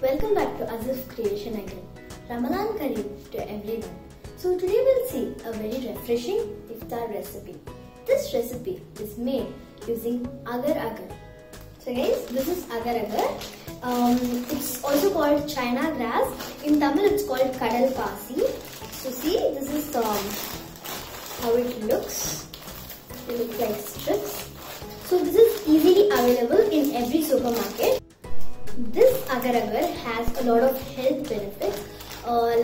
Welcome back to Azif Creation again. Ramadan Kareem to everyone. So today we'll see a very refreshing iftar recipe. This recipe is made using Agar Agar. So guys, this is Agar Agar. It's also called China grass. In Tamil it's called Kadal Pasi. So see, this is how it looks. They look like strips. So this is easily available in every supermarket. This Agar Agar has a lot of health benefits,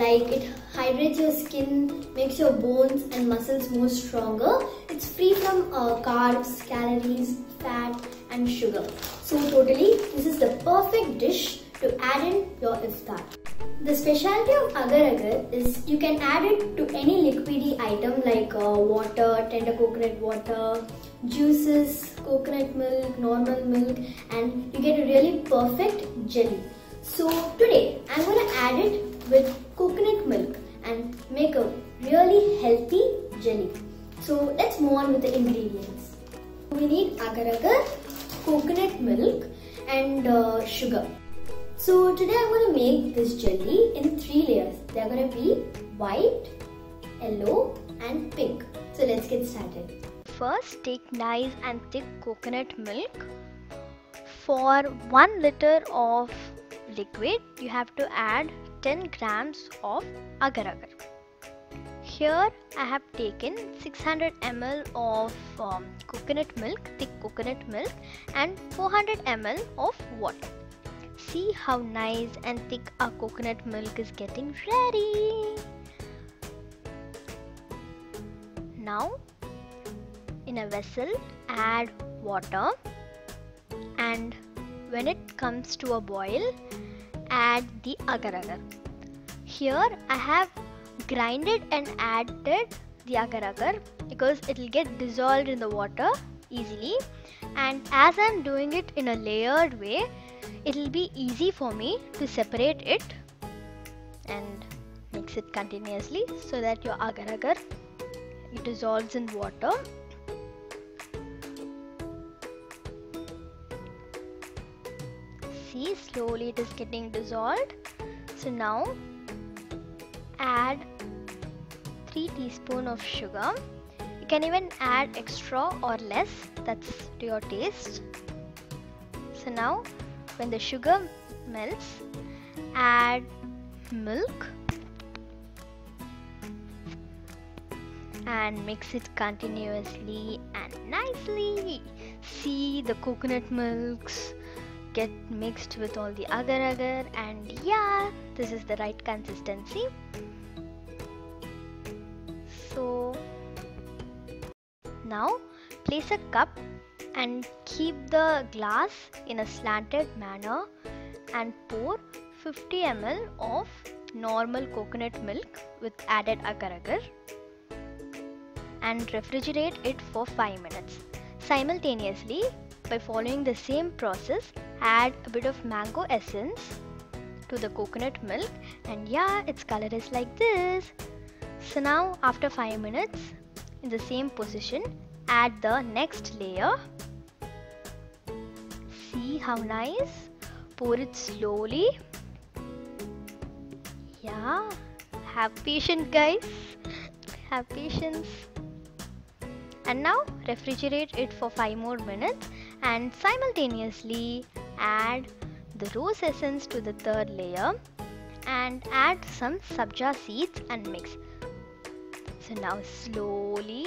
like it hydrates your skin, makes your bones and muscles more stronger. It's free from carbs, calories, fat and sugar. So totally, this is the perfect dish to add in your iftar. The specialty of Agar Agar is you can add it to any liquidy item like water, tender coconut water, juices, coconut milk, normal milk, and you get a really perfect jelly. So today I'm going to add it with coconut milk and make a really healthy jelly. So let's move on with the ingredients. We need Agar Agar, coconut milk and sugar. So today I'm going to make this jelly in 3 layers. They are going to be white, yellow and pink. So let's get started. First, take nice and thick coconut milk. For 1 liter of liquid, you have to add 10 grams of Agar Agar. Here I have taken 600 ml of coconut milk, thick coconut milk, and 400 ml of water. See how nice and thick our coconut milk is getting ready. Now, in a vessel, add water, and when it comes to a boil, add the Agar Agar. Here I have grinded and added the Agar Agar because it will get dissolved in the water easily, and as I am doing it in a layered way, it will be easy for me to separate it and mix it continuously so that your Agar Agar dissolves in water. See, slowly it is getting dissolved. So now add 3 teaspoons of sugar. You can even add extra or less, that's to your taste. So now when the sugar melts, add milk and mix it continuously and nicely. See, the coconut milks get mixed with all the Agar Agar, and yeah, this is the right consistency. So now place a cup and keep the glass in a slanted manner and pour 50 ml of normal coconut milk with added Agar Agar and refrigerate it for 5 minutes. Simultaneously, by following the same process, add a bit of mango essence to the coconut milk, and yeah, its color is like this. So now after 5 minutes, in the same position, add the next layer. See how nice? Pour it slowly. Yeah, have patience guys, have patience. And now refrigerate it for 5 more minutes and simultaneously add the rose essence to the 3rd layer and add some sabja seeds and mix. So now slowly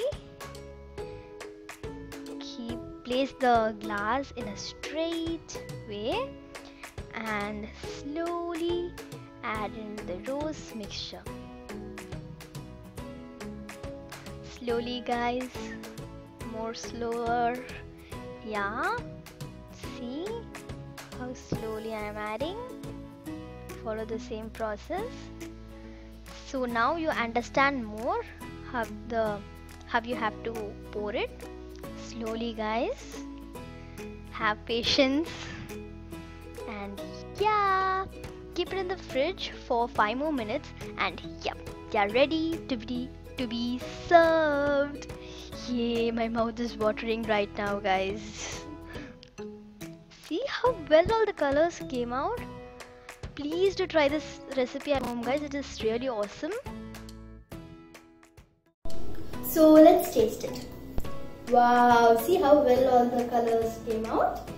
place the glass in a straight way and slowly add in the rose mixture. Slowly guys, more slower. Yeah, see how slowly I am adding. Follow the same process. So now you understand more how you have to pour it. Slowly guys, have patience, and yeah, keep it in the fridge for 5 more minutes, and yep, they are ready to be served. Yay, my mouth is watering right now guys. See how well all the colors came out. please do try this recipe at home, guys. It is really awesome. So let's taste it. Wow, see how well all the colors came out?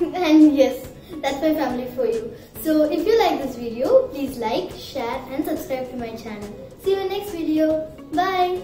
And yes, that's my family for you. So if you like this video, please like, share and subscribe to my channel. See you in the next video. Bye.